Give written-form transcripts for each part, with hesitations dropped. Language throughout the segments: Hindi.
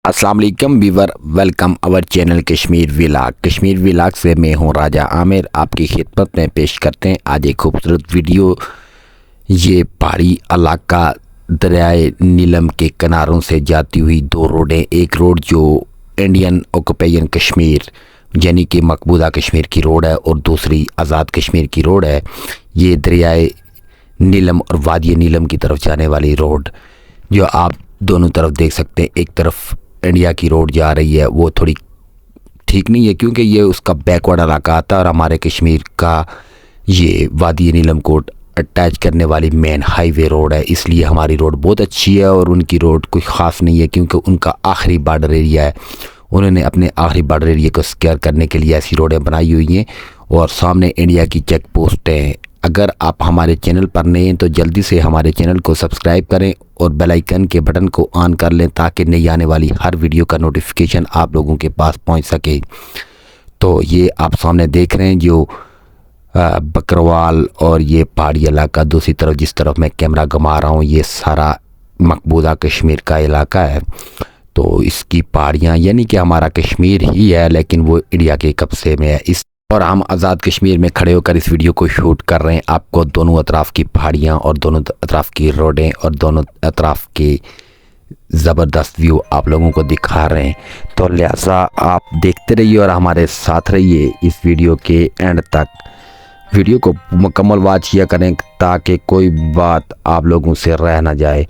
अस्सलाम वालेकुम viewer, welcome our channel Kashmir vlog से मैं हूं राजा आमिर। आपकी खिदमत में पेश करते हैं आज एक खूबसूरत वीडियो। ये पहाड़ी इलाका दरियाए नीलम के किनारों से जाती हुई दो रोडें, एक रोड जो इंडियन ऑक्यूपेशन कश्मीर यानी कि मकबूजा कश्मीर की रोड है और दूसरी आज़ाद कश्मीर की रोड है। ये दरियाए नीलम और वादी नीलम की तरफ जाने वाली रोड जो आप दोनों तरफ देख सकते हैं। एक तरफ इंडिया की रोड जा रही है, वो थोड़ी ठीक नहीं है क्योंकि ये उसका बैकवर्ड इलाका आता है और हमारे कश्मीर का ये वादी नीलम को अटैच करने वाली मेन हाईवे रोड है। इसलिए हमारी रोड बहुत अच्छी है और उनकी रोड कोई ख़ास नहीं है क्योंकि उनका आखिरी बॉर्डर एरिया है। उन्होंने अपने आखिरी बॉर्डर एरिया को सिक्योर करने के लिए ऐसी रोडें बनाई हुई हैं और सामने इंडिया की चेक पोस्ट हैं। अगर आप हमारे चैनल पर नए हैं तो जल्दी से हमारे चैनल को सब्सक्राइब करें और बेल आइकन के बटन को ऑन कर लें ताकि नई आने वाली हर वीडियो का नोटिफिकेशन आप लोगों के पास पहुंच सके। तो ये आप सामने देख रहे हैं जो बकरवाल और ये पहाड़ी इलाका, दूसरी तरफ जिस तरफ मैं कैमरा घुमा रहा हूँ ये सारा मकबूजा कश्मीर का इलाका है। तो इसकी पहाड़ियाँ यानी कि हमारा कश्मीर ही है लेकिन वो इंडिया के कब्जे में है। इस और हम आज़ाद कश्मीर में खड़े होकर इस वीडियो को शूट कर रहे हैं। आपको दोनों अतराफ़ की पहाड़ियाँ और दोनों अतराफ़ की रोडें और दोनों अतराफ़ के ज़बरदस्त व्यू आप लोगों को दिखा रहे हैं। तो लिहाजा आप देखते रहिए और हमारे साथ रहिए इस वीडियो के एंड तक। वीडियो को मुकम्मल वॉच किया करें ताकि कोई बात आप लोगों से रह ना जाए।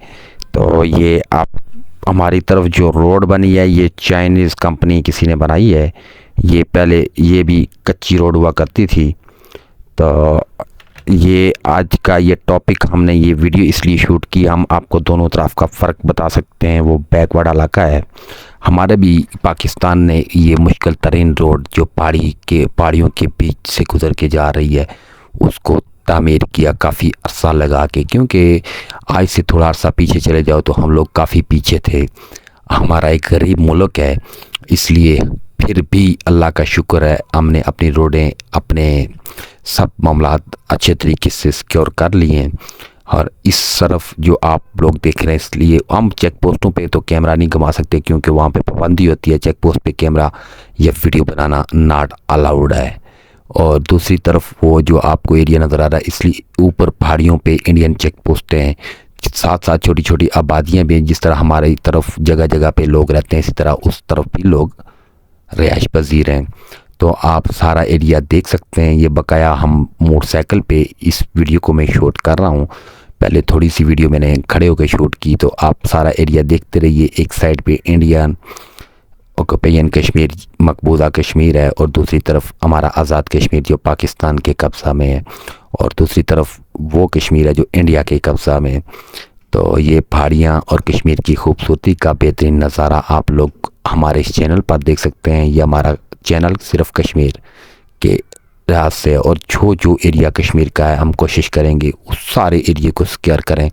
तो ये आप हमारी तरफ जो रोड बनी है ये चाइनीज़ कंपनी किसी ने बनाई है। ये पहले ये भी कच्ची रोड हुआ करती थी। तो ये आज का ये टॉपिक हमने ये वीडियो इसलिए शूट की, हम आपको दोनों तरफ का फ़र्क बता सकते हैं। वो बैकवर्ड इलाका है। हमारे भी पाकिस्तान ने ये मुश्किल तरीन रोड जो पहाड़ियों के बीच से गुज़र के जा रही है उसको तामीर किया काफ़ी अर्सा लगा के, क्योंकि आज से थोड़ा अर्सा पीछे चले जाओ तो हम लोग काफ़ी पीछे थे। हमारा एक गरीब मुल्क है इसलिए फिर भी अल्लाह का शुक्र है हमने अपनी रोडें अपने सब मामलात अच्छे तरीके से सिक्योर कर लिए हैं। और इस तरफ जो आप लोग देख रहे हैं इसलिए हम चेक पोस्टों पे तो कैमरा नहीं घुमा सकते क्योंकि वहाँ पे पाबंदी होती है। चेक पोस्ट पे कैमरा या वीडियो बनाना नॉट अलाउड है। और दूसरी तरफ वो जो आपको एरिया नज़र आ रहा है इसलिए ऊपर पहाड़ियों पे इंडियन चेक पोस्टें हैं, साथ साथ छोटी छोटी आबादियाँ भी हैं। जिस तरह हमारी तरफ जगह जगह पे लोग रहते हैं इसी तरह उस तरफ भी लोग रिहाइश पजीर हैं। तो आप सारा एरिया देख सकते हैं। ये बकाया हम मोटरसाइकिल पे इस वीडियो को मैं शूट कर रहा हूँ। पहले थोड़ी सी वीडियो मैंने खड़े होकर शूट की। तो आप सारा एरिया देखते रहिए। एक साइड पे इंडियन ऑक्यूपेशन कश्मीर मकबूजा कश्मीर है और दूसरी तरफ हमारा आज़ाद कश्मीर जो पाकिस्तान के कब्ज़ा में है और दूसरी तरफ वो कश्मीर है जो इंडिया के कब्ज़ा में है। तो ये पहाड़ियाँ और कश्मीर की खूबसूरती का बेहतरीन नज़ारा आप लोग हमारे इस चैनल पर देख सकते हैं। ये हमारा चैनल सिर्फ कश्मीर के लिहाज से और जो एरिया कश्मीर का है हम कोशिश करेंगे उस सारे एरिया को सिक्योर करें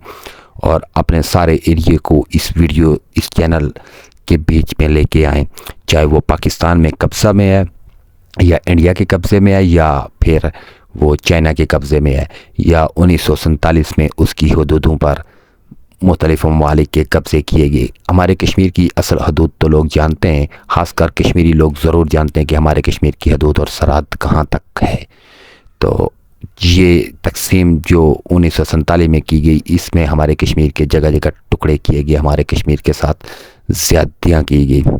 और अपने सारे एरिया को इस चैनल के बीच में लेके आएँ, चाहे वो पाकिस्तान में कब्ज़ा में है या इंडिया के कब्ज़े में है या फिर वो चाइना के कब्ज़े में है या 1947 में उसकी हदूदों पर मुख्तलिफ ममालिक के कब्ज़े किए गए। हमारे कश्मीर की असल हदूद तो लोग जानते हैं, ख़ासकर कश्मीरी लोग ज़रूर जानते हैं कि हमारे कश्मीर की हदूद और सरहद कहाँ तक है। तो ये तकसीम जो 1947 में की गई इसमें हमारे कश्मीर के जगह जगह टुकड़े किए गए, हमारे कश्मीर के साथ ज़्यादतियाँ की गई।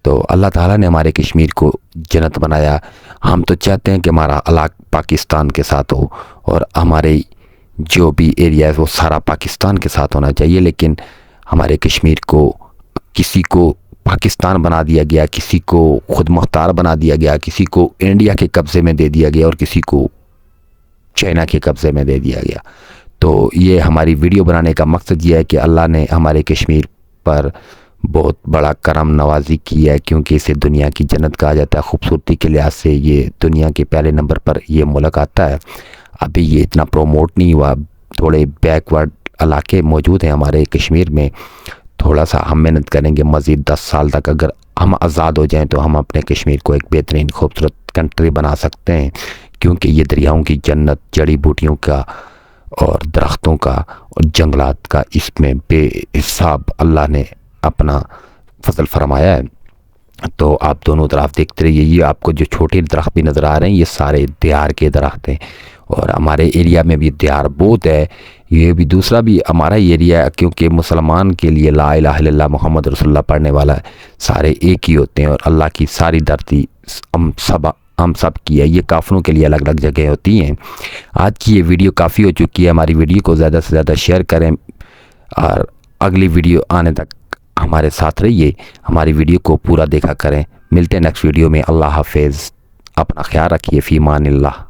तो अल्लाह ताला ने हमारे कश्मीर को जन्नत बनाया। हम तो चाहते हैं कि हमारा इलाका पाकिस्तान के साथ हो और हमारे जो भी एरिया है वो सारा पाकिस्तान के साथ होना चाहिए, लेकिन हमारे कश्मीर को किसी को पाकिस्तान बना दिया गया, किसी को खुद मुख्तार बना दिया गया, किसी को इंडिया के कब्ज़े में दे दिया गया और किसी को चाइना के कब्ज़े में दे दिया गया। तो ये हमारी वीडियो बनाने का मकसद ये है कि अल्लाह ने हमारे कश्मीर पर बहुत बड़ा करम नवाजी की है क्योंकि इसे दुनिया की जन्नत कहा जाता है। खूबसूरती के लिहाज से ये दुनिया के पहले नंबर पर ये मुल्क आता है। अभी ये इतना प्रोमोट नहीं हुआ, थोड़े बैकवर्ड इलाके मौजूद हैं हमारे कश्मीर में। थोड़ा सा हम मेहनत करेंगे मज़ीद 10 साल तक अगर हम आज़ाद हो जाएं तो हम अपने कश्मीर को एक बेहतरीन खूबसूरत कंट्री बना सकते हैं क्योंकि ये दरियाओं की जन्नत, जड़ी बूटियों का और दरख्तों का और जंगलात का इसमें बेहिसाब अल्लाह ने अपना फसल फरमाया है। तो आप दोनों तरफ देखते रहिए। ये आपको जो छोटे दरख्त भी नज़र आ रहे हैं ये सारे देहार के दरख्त हैं, और हमारे एरिया में भी देहार बहुत है। ये भी दूसरा भी हमारा एरिया है, क्योंकि मुसलमान के लिए ला इलाहा इल्लल्लाह मोहम्मद रसूलुल्लाह पढ़ने वाला सारे एक ही होते हैं, और अल्लाह की सारी धरती हम सब की है। ये काफिरों के लिए अलग अलग जगह होती हैं। आज की ये वीडियो काफ़ी हो चुकी है। हमारी वीडियो को ज़्यादा से ज़्यादा शेयर करें, और अगली वीडियो आने तक हमारे साथ रहिए। हमारी वीडियो को पूरा देखा करें। मिलते हैं नेक्स्ट वीडियो में। अल्लाह हाफिज़। अपना ख्याल रखिए। फ़ी अमानिल्लाह।